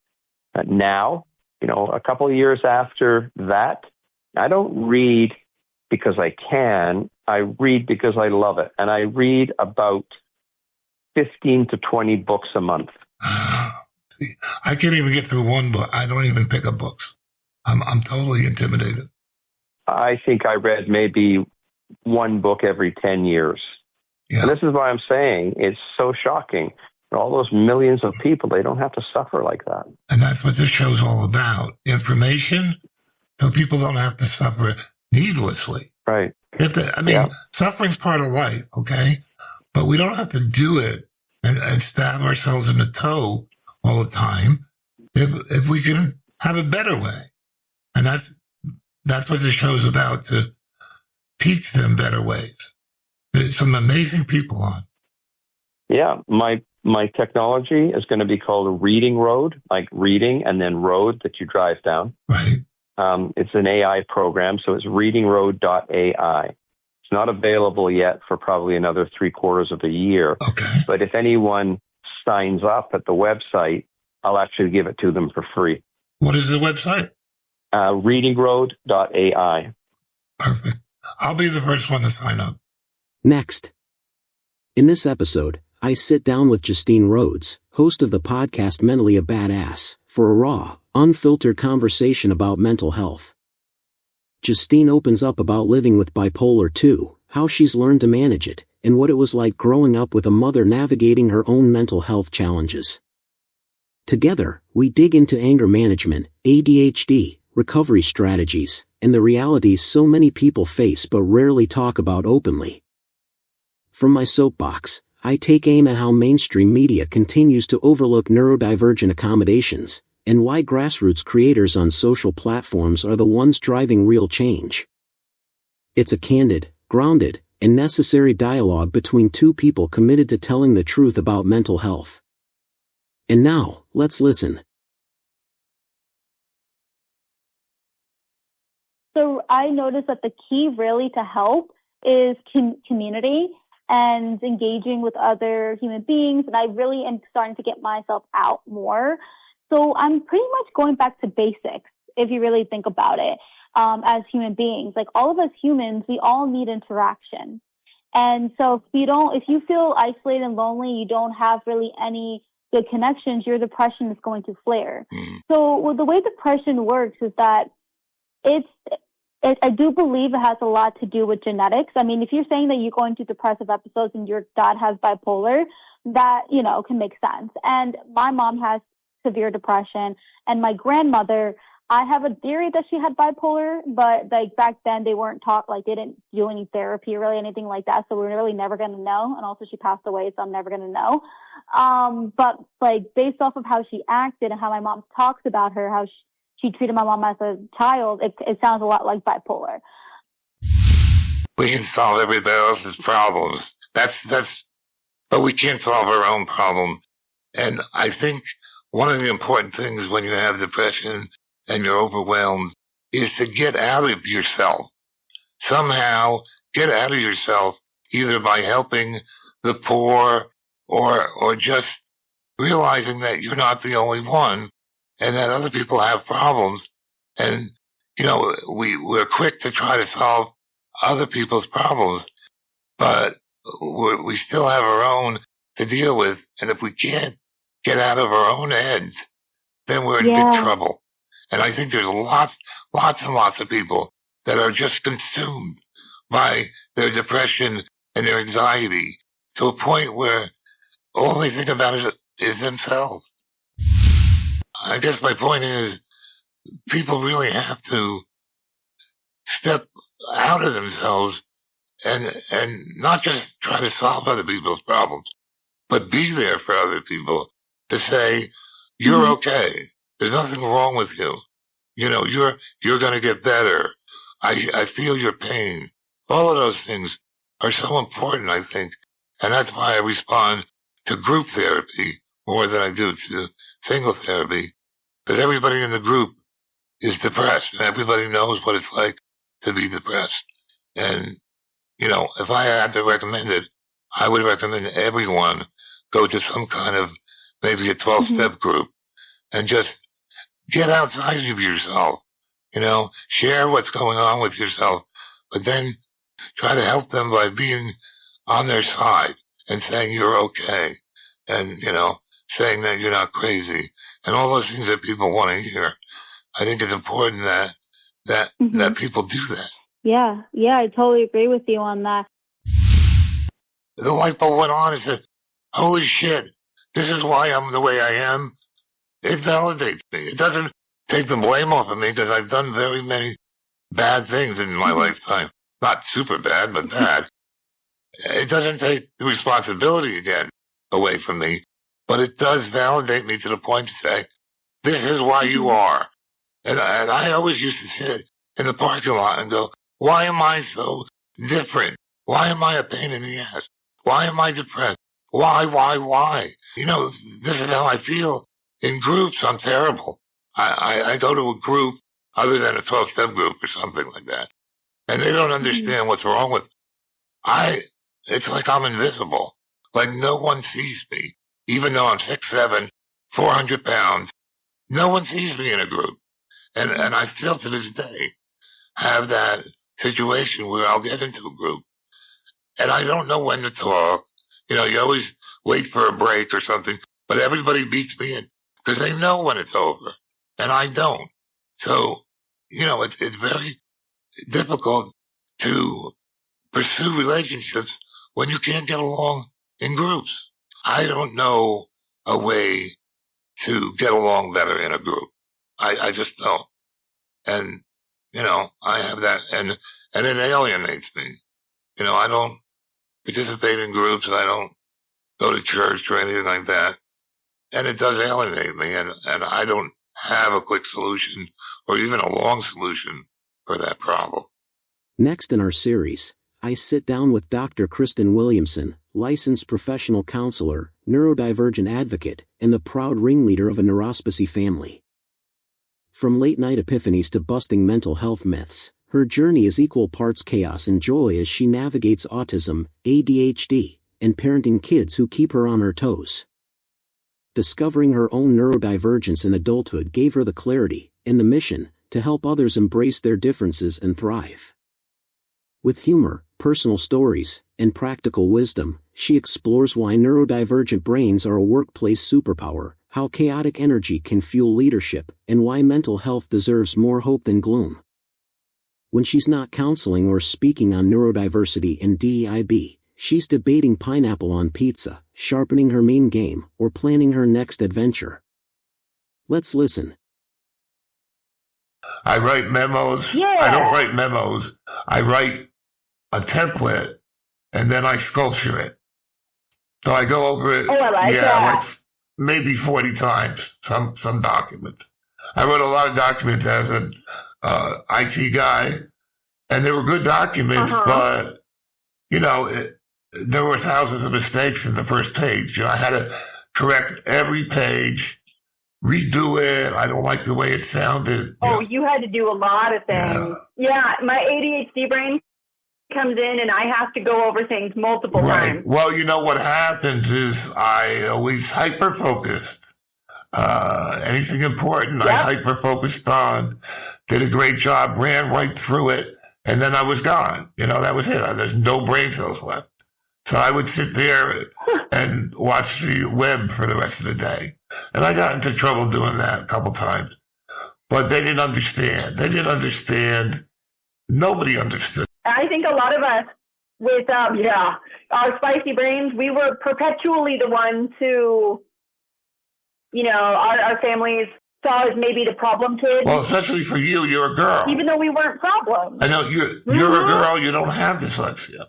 But now, a couple of years after that, I don't read because I can. I read because I love it. And I read about 15 to 20 books a month. See, I can't even get through one book. I don't even pick up books. I'm totally intimidated. I think I read maybe one book every 10 years. Yeah. And this is why I'm saying it's so shocking. All those millions of people, they don't have to suffer like that. And that's what this show's all about. Information, so people don't have to suffer needlessly. Right. Suffering's part of life, okay? But we don't have to do it and stab ourselves in the toe all the time if we can have a better way. And that's what the show's about, to teach them better ways. There's some amazing people on. Yeah, my technology is going to be called a reading road, like reading and then road that you drive down. Right. It's an AI program, so it's readingroad.ai. It's not available yet for probably another 3/4 of a year. Okay. But if anyone signs up at the website, I'll actually give it to them for free. What is the website? Readingroad.ai. Perfect. I'll be the first one to sign up. Next. In this episode, I sit down with Justine Rhodes, host of the podcast Mentally a Badass, for a raw, unfiltered conversation about mental health. Justine opens up about living with bipolar II, how she's learned to manage it, and what it was like growing up with a mother navigating her own mental health challenges. Together, we dig into anger management, ADHD, recovery strategies, and the realities so many people face but rarely talk about openly. From my soapbox, I take aim at how mainstream media continues to overlook neurodivergent accommodations, and why grassroots creators on social platforms are the ones driving real change. It's a candid, grounded, and necessary dialogue between two people committed to telling the truth about mental health. And now, let's listen. So I noticed that the key really to help is community and engaging with other human beings. And I really am starting to get myself out more. So I'm pretty much going back to basics, if you really think about it, as human beings. Like all of us humans, we all need interaction. And so if you feel isolated and lonely, you don't have really any good connections, your depression is going to flare. So the way depression works is that I do believe it has a lot to do with genetics. I mean, if you're saying that you're going through depressive episodes and your dad has bipolar, that, can make sense. And my mom has severe depression, and my grandmother, I have a theory that she had bipolar, but like back then they weren't taught, like they didn't do any therapy or really anything like that. So we're really never going to know. And also she passed away, so I'm never going to know. But like based off of how she acted and how my mom talks about her, how she treated my mom as a child, it sounds a lot like bipolar. We can solve everybody else's problems. But we can't solve our own problem. And I think one of the important things when you have depression and you're overwhelmed is to get out of yourself. Somehow get out of yourself, either by helping the poor or just realizing that you're not the only one and that other people have problems. And, we're quick to try to solve other people's problems, but we still have our own to deal with. And if we can't get out of our own heads, then we're in big trouble. And I think there's lots and lots of people that are just consumed by their depression and their anxiety to a point where all they think about is themselves. I guess my point is people really have to step out of themselves and not just try to solve other people's problems, but be there for other people to say, you're okay. There's nothing wrong with you. You're going to get better. I feel your pain. All of those things are so important, I think. And that's why I respond to group therapy more than I do to single therapy. Because everybody in the group is depressed and everybody knows what it's like to be depressed. And, if I had to recommend it, I would recommend everyone go to some kind of maybe a 12-step group and just get outside of yourself, share what's going on with yourself, but then try to help them by being on their side and saying you're okay and, saying that you're not crazy and all those things that people want to hear. I think it's important that people do that. Yeah, I totally agree with you on that. The light bulb went on and said, holy shit, this is why I'm the way I am, it validates me. It doesn't take the blame off of me because I've done very many bad things in my lifetime. Not super bad, but bad. It doesn't take the responsibility again away from me, but it does validate me to the point to say, this is why you are. And I always used to sit in the parking lot and go, why am I so different? Why am I a pain in the ass? Why am I depressed? Why? You know, this is how I feel in groups. I'm terrible. I go to a group other than a 12-step group or something like that, and they don't understand what's wrong with it's like I'm invisible. Like no one sees me. Even though I'm 6'7", 400 pounds, no one sees me in a group. And I still to this day have that situation where I'll get into a group and I don't know when to talk. You know, you always wait for a break or something, but everybody beats me in because they know when it's over and I don't. So, you know, it's very difficult to pursue relationships when you can't get along in groups. I don't know a way to get along better in a group. I just don't. And, you know, I have that and it alienates me. You know, I don't participate in groups. I don't go to church or anything like that. And it does alienate me. And I don't have a quick solution or even a long solution for that problem. Next in our series, I sit down with Dr. Kristen Williamson, licensed professional counselor, neurodivergent advocate, and the proud ringleader of a neurospasy family. From late-night epiphanies to busting mental health myths, her journey is equal parts chaos and joy as she navigates autism, ADHD, and parenting kids who keep her on her toes. Discovering her own neurodivergence in adulthood gave her the clarity and the mission to help others embrace their differences and thrive. With humor, personal stories, and practical wisdom, she explores why neurodivergent brains are a workplace superpower, how chaotic energy can fuel leadership, and why mental health deserves more hope than gloom. When she's not counseling or speaking on neurodiversity and DEIB, she's debating pineapple on pizza, sharpening her main game, or planning her next adventure. Let's listen. I write memos. Yeah. I don't write memos. I write a template, and then I sculpture it. So I go over it. Oh, I like that. Like maybe 40 times, some documents. I wrote a lot of documents as an IT guy, and they were good documents, but, you know, there were thousands of mistakes in the first page. You know, I had to correct every page, redo it. I don't like the way it sounded. You had to do a lot of things. Yeah, my ADHD brain comes in and I have to go over things multiple times. Well, you know what happens is I always hyper-focused. Anything important, I hyper-focused on, did a great job, ran right through it, and then I was gone. You know, that was it. There's no brain cells left. So I would sit there and watch the web for the rest of the day. And I got into trouble doing that a couple times. But they didn't understand. Nobody understood. I think a lot of us with, our spicy brains, we were perpetually the ones who, you know, our families saw as maybe the problem kids. Well, especially for you, you're a girl. Even though we weren't problems. I know, you're a girl, you don't have dyslexia.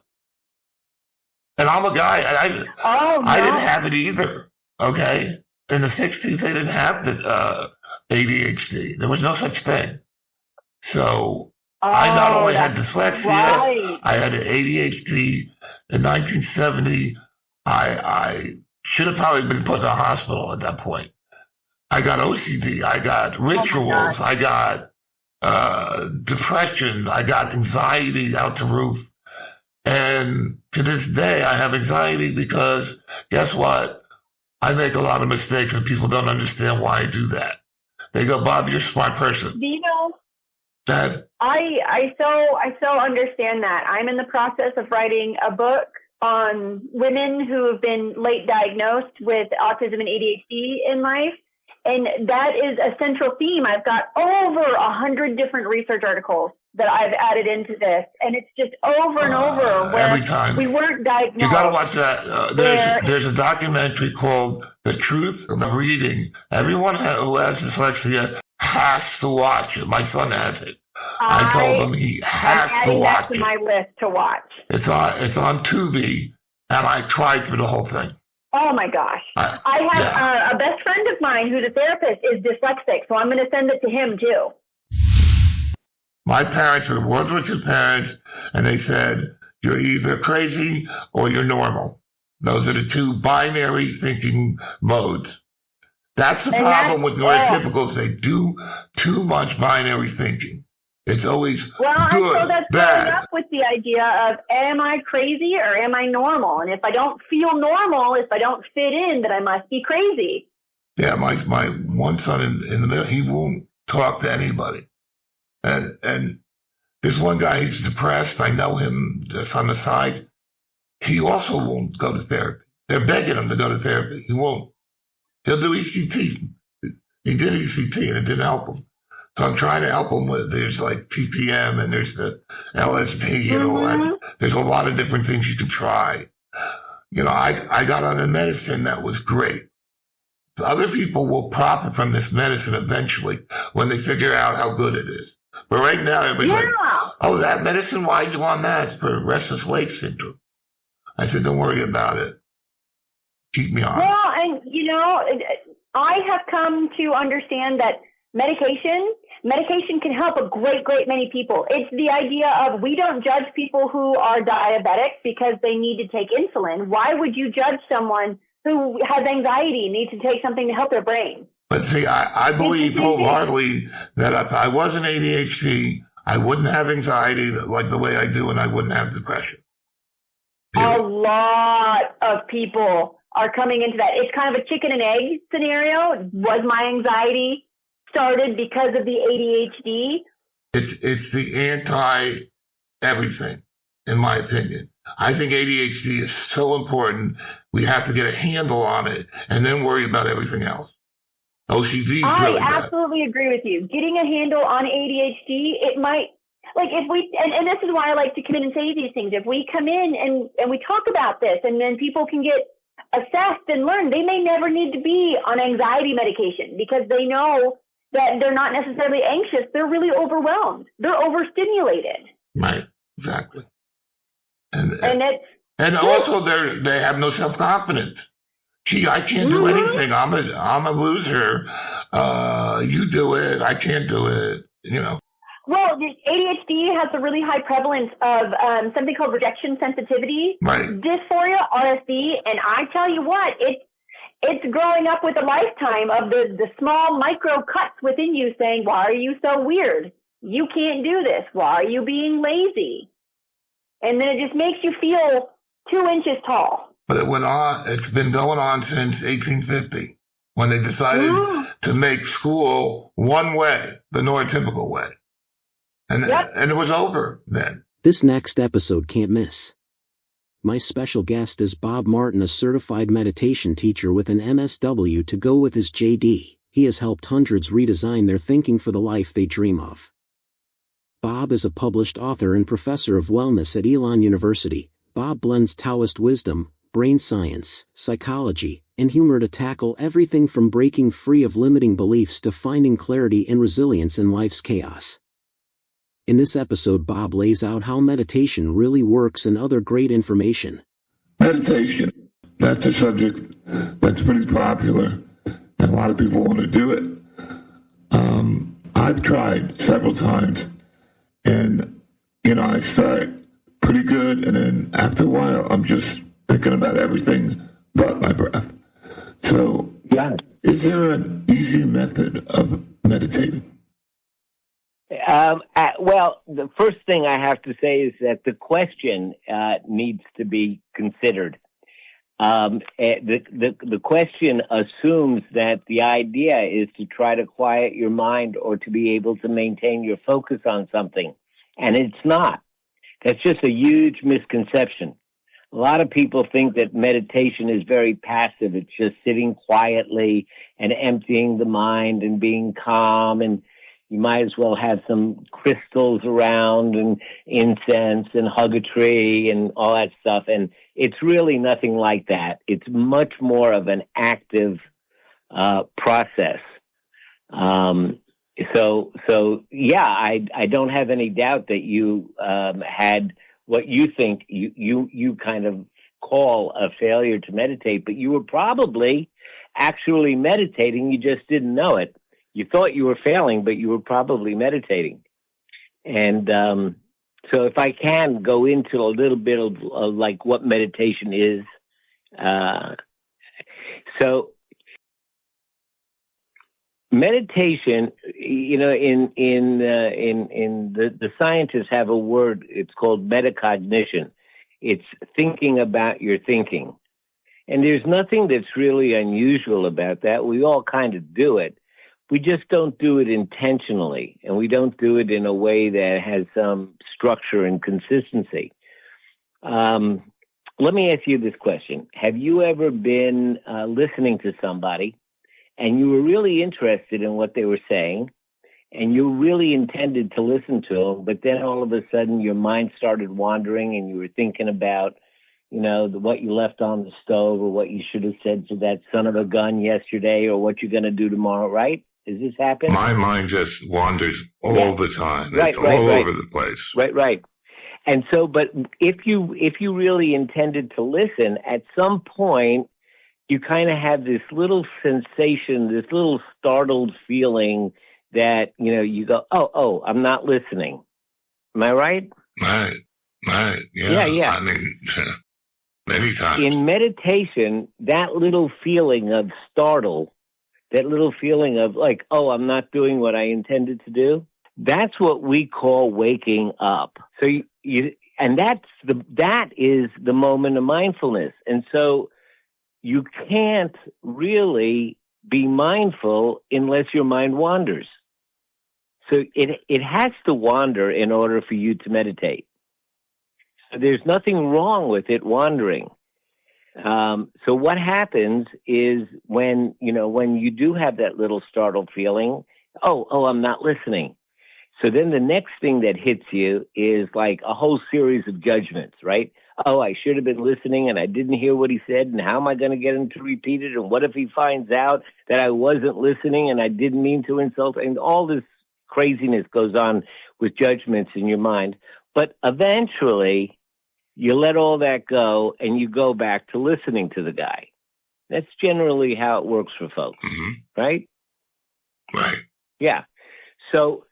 And I'm a guy, I didn't have it either, okay? In the 60s, they didn't have the ADHD. There was no such thing. So I not only had dyslexia, I had ADHD. In 1970, I should have probably been put in a hospital at that point. I got OCD. I got rituals. I got depression. I got anxiety out the roof. And to this day, I have anxiety because guess what? I make a lot of mistakes and people don't understand why I do that. They go, Bob, you're a smart person. Do you know? That I so understand that. I'm in the process of writing a book on women who have been late diagnosed with autism and ADHD in life. And that is a central theme. I've got over 100 different research articles that I've added into this, and it's just over and over where every time we weren't diagnosed. You got to watch that. There's a documentary called "The Truth of Reading." Everyone who has dyslexia has to watch it. My son has it. I told him he has to watch it. It's my list to watch. It's on Tubi, and I cried through the whole thing. Oh my gosh! I have a best friend of mine who's a therapist is dyslexic, so I'm going to send it to him too. My parents were World War II parents, and they said, you're either crazy or you're normal. Those are the two binary thinking modes. That's the problem with neurotypicals. They do too much binary thinking. It's always good, so that's bad. Up with the idea of, am I crazy or am I normal? And if I don't feel normal, if I don't fit in, then I must be crazy. Yeah, my one son in the middle, he won't talk to anybody. And this one guy, he's depressed. I know him just on the side. He also won't go to therapy. They're begging him to go to therapy. He won't. He'll do ECT. He did ECT and it didn't help him. So I'm trying to help him with, there's like TPM and there's the LSD and all that. There's a lot of different things you can try. You know, I got on a medicine that was great. The other people will profit from this medicine eventually when they figure out how good it is. But right now, everybody's like, oh, that medicine, why are you on that? It's for restless leg syndrome. I said, don't worry about it. Keep me on. Well, and, you know, I have come to understand that medication can help a great many people. It's the idea of we don't judge people who are diabetic because they need to take insulin. Why would you judge someone who has anxiety, needs to take something to help their brain? But see, I believe wholeheartedly that if I wasn't ADHD, I wouldn't have anxiety like the way I do, and I wouldn't have depression. A lot of people are coming into that. It's kind of a chicken and egg scenario. Was my anxiety started because of the ADHD? It's the anti-everything, in my opinion. I think ADHD is so important. We have to get a handle on it and then worry about everything else. OCD is really bad. I absolutely agree with you. Getting a handle on ADHD, it might, like if we, and this is why I like to come in and say these things. If we come in and we talk about this and then people can get assessed and learn, they may never need to be on anxiety medication because they know that they're not necessarily anxious. They're really overwhelmed. They're overstimulated. Right. Exactly. And also they have no self-confidence. Gee, I can't do anything. I'm a loser. You do it. I can't do it. You know. Well, ADHD has a really high prevalence of something called rejection sensitivity dysphoria, RSD, and I tell you what, it's growing up with a lifetime of the small micro cuts within you saying, "Why are you so weird? You can't do this. Why are you being lazy?" And then it just makes you feel 2 inches tall. But it went on. It's been going on since 1850 when they decided to make school one way, the neurotypical way. And it was over then. This next episode can't miss. My special guest is Bob Martin, a certified meditation teacher with an MSW to go with his JD. He has helped hundreds redesign their thinking for the life they dream of. Bob is a published author and professor of wellness at Elon University. Bob blends Taoist wisdom, brain science, psychology, and humor to tackle everything from breaking free of limiting beliefs to finding clarity and resilience in life's chaos. In this episode, Bob lays out how meditation really works and other great information. Meditation, that's a subject that's pretty popular, and a lot of people want to do it. I've tried several times, and, you know, I start pretty good, and then after a while, I'm just thinking about everything but my breath. So, is there an easy method of meditating? Well, the first thing I have to say is that the question needs to be considered. The question assumes that the idea is to try to quiet your mind or to be able to maintain your focus on something, and it's not. That's just a huge misconception. A lot of people think that meditation is very passive. It's just sitting quietly and emptying the mind and being calm and, You might as well have some crystals around and incense and hug a tree and all that stuff. And it's really nothing like that. It's much more of an active process. So yeah, I don't have any doubt that you had what you think you kind of call a failure to meditate, but you were probably actually meditating. You just didn't know it. You thought you were failing, but you were probably meditating. And so if I can go into a little bit of like what meditation is. So meditation, you know, in the scientists have a word, it's called metacognition. It's thinking about your thinking. And there's nothing that's really unusual about that. We all kind of do it. We just don't do it intentionally, and we don't do it in a way that has some structure and consistency. Let me ask you this question. Have you ever been listening to somebody and you were really interested in what they were saying and you really intended to listen to them, but then all of a sudden your mind started wandering and you were thinking about, you know, what you left on the stove or what you should have said to that son of a gun yesterday or what you're going to do tomorrow, right? Does this happen? My mind just wanders all the time. Right, it's all over the place. Right. And so, but if you really intended to listen, at some point, you kind of have this little sensation, this little startled feeling that, you know, you go, oh, I'm not listening. Am I right? Right. Yeah. I mean, many times. In meditation, that little feeling of startle, that little feeling of like, oh, I'm not doing what I intended to do. That's what we call waking up. So and that is the moment of mindfulness. And so you can't really be mindful unless your mind wanders. So it has to wander in order for you to meditate. So there's nothing wrong with it wandering. So what happens is when you do have that little startled feeling, oh, I'm not listening. So then the next thing that hits you is like a whole series of judgments, right? Oh, I should have been listening and I didn't hear what he said. And how am I going to get him to repeat it? And what if he finds out that I wasn't listening and I didn't mean to insult? And all this craziness goes on with judgments in your mind. But eventually you let all that go and you go back to listening to the guy. That's generally how it works for folks, right? Right. Yeah. So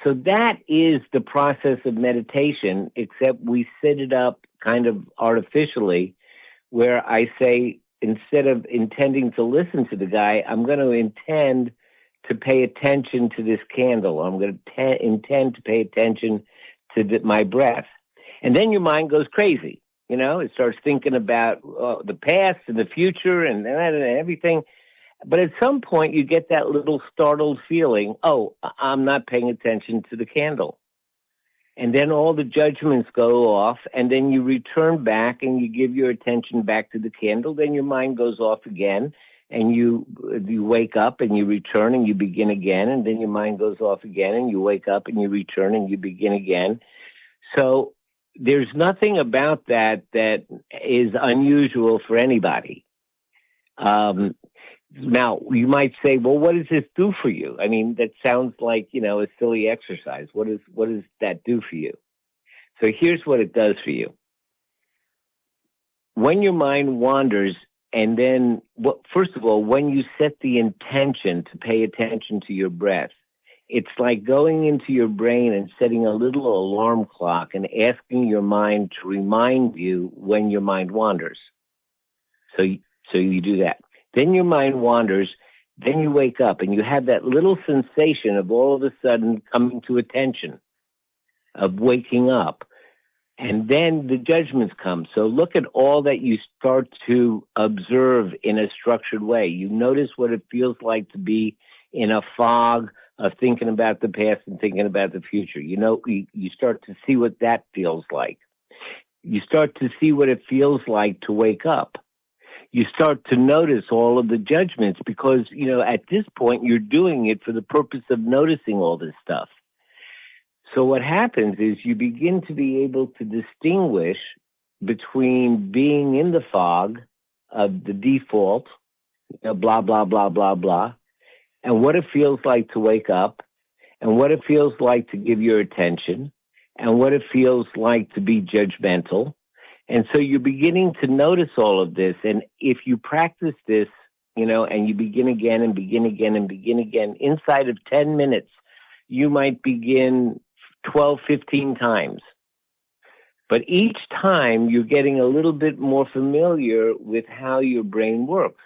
that is the process of meditation, except we set it up kind of artificially, where I say, instead of intending to listen to the guy, I'm going to intend to pay attention to this candle. I'm going to intend to pay attention to my breath. And then your mind goes crazy. You know, it starts thinking about the past and the future and everything. But at some point, you get that little startled feeling, oh, I'm not paying attention to the candle. And then all the judgments go off, and then you return back and you give your attention back to the candle. Then your mind goes off again, and you wake up and you return and you begin again. And then your mind goes off again, and you wake up and you return and you begin again. So there's nothing about that is unusual for anybody. Now, you might say, well, what does this do for you? I mean, that sounds like, a silly exercise. What does that do for you? So here's what it does for you. When your mind wanders, and then, first of all, when you set the intention to pay attention to your breath, it's like going into your brain and setting a little alarm clock and asking your mind to remind you when your mind wanders. So you do that. Then your mind wanders, then you wake up and you have that little sensation of all of a sudden coming to attention, of waking up. And then the judgments come. So look at all that you start to observe in a structured way. You notice what it feels like to be in a fog of thinking about the past and thinking about the future. You start to see what that feels like. You start to see what it feels like to wake up. you start to notice all of the judgments because, at this point, you're doing it for the purpose of noticing all this stuff. So what happens is you begin to be able to distinguish between being in the fog of the default, blah, blah, blah, blah, blah, and what it feels like to wake up, and what it feels like to give your attention, and what it feels like to be judgmental. And so you're beginning to notice all of this. And if you practice this, and you begin again and begin again and begin again, inside of 10 minutes, you might begin 12, 15 times. But each time you're getting a little bit more familiar with how your brain works.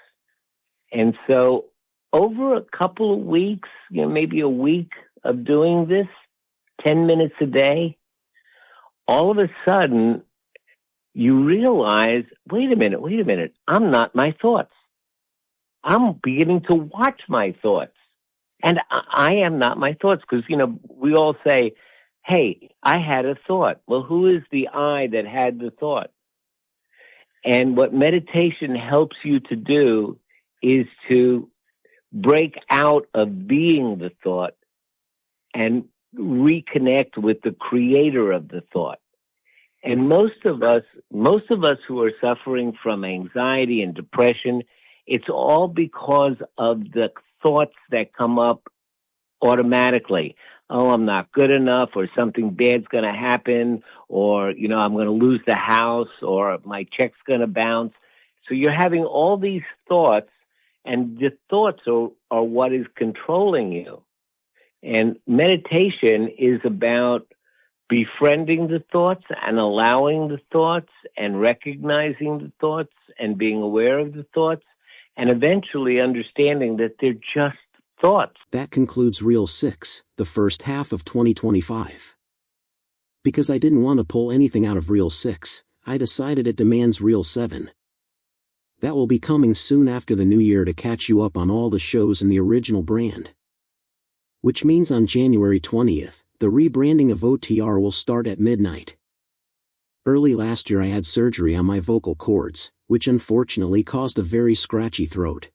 And so over a couple of weeks, maybe a week of doing this, 10 minutes a day, all of a sudden you realize, wait a minute, I'm not my thoughts. I'm beginning to watch my thoughts. And I am not my thoughts because, we all say, hey, I had a thought. Well, who is the I that had the thought? And what meditation helps you to do is to break out of being the thought and reconnect with the creator of the thought. And most of us who are suffering from anxiety and depression, it's all because of the thoughts that come up automatically. Oh, I'm not good enough, or something bad's going to happen, or, I'm going to lose the house, or my check's going to bounce. So you're having all these thoughts, and the thoughts are what is controlling you. And meditation is about befriending the thoughts and allowing the thoughts and recognizing the thoughts and being aware of the thoughts and eventually understanding that they're just thoughts. That concludes Reel 6, the first half of 2025. Because I didn't want to pull anything out of Reel 6, I decided it demands Reel 7. That will be coming soon after the new year to catch you up on all the shows in the original brand. Which means on January 20th, the rebranding of OTR will start at midnight. Early last year I had surgery on my vocal cords, which unfortunately caused a very scratchy throat.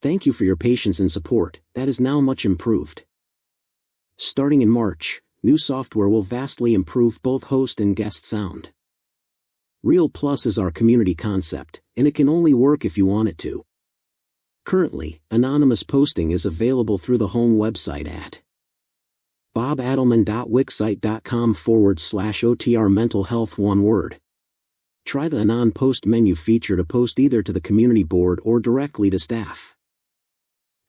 Thank you for your patience and support, that is now much improved. Starting in March, new software will vastly improve both host and guest sound. Reel Plus is our community concept, and it can only work if you want it to. Currently, anonymous posting is available through the home website at bobadelman.wixsite.com/OTR mental health one word. Try the Anon Post menu feature to post either to the community board or directly to staff.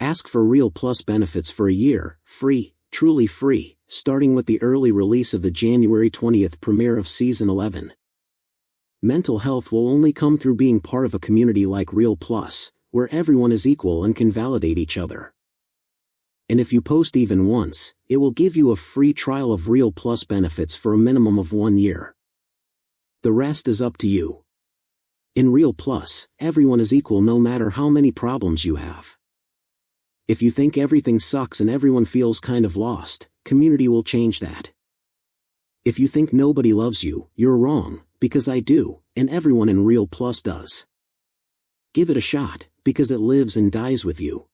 Ask for Reel Plus benefits for a year, free, truly free, starting with the early release of the January 20th premiere of Season 11. Mental health will only come through being part of a community like Reel Plus, where everyone is equal and can validate each other. And if you post even once, it will give you a free trial of Reel Plus benefits for a minimum of 1 year. The rest is up to you. In Reel Plus, everyone is equal no matter how many problems you have. If you think everything sucks and everyone feels kind of lost, community will change that. If you think nobody loves you, you're wrong, because I do, and everyone in Reel Plus does. Give it a shot, because it lives and dies with you.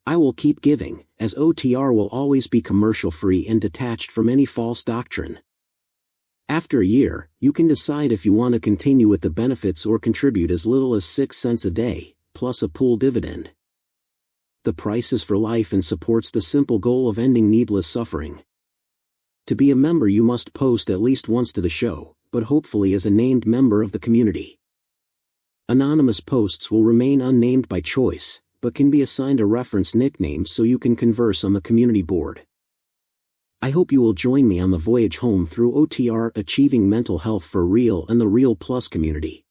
I will keep giving, as OTR will always be commercial-free and detached from any false doctrine. After a year, you can decide if you want to continue with the benefits or contribute as little as 6 cents a day, plus a pool dividend. The price is for life and supports the simple goal of ending needless suffering. To be a member you must post at least once to the show, but hopefully as a named member of the community. Anonymous posts will remain unnamed by choice, but can be assigned a reference nickname so you can converse on the community board. I hope you will join me on the voyage home through OTR Achieving Mental Health for Real and the Reel Plus community,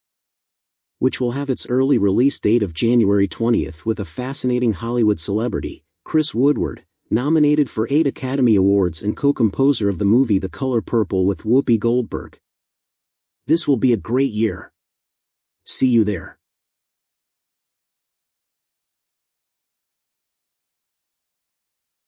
which will have its early release date of January 20th with a fascinating Hollywood celebrity, Chris Woodward, nominated for 8 Academy Awards and co-composer of the movie The Color Purple with Whoopi Goldberg. This will be a great year. See you there.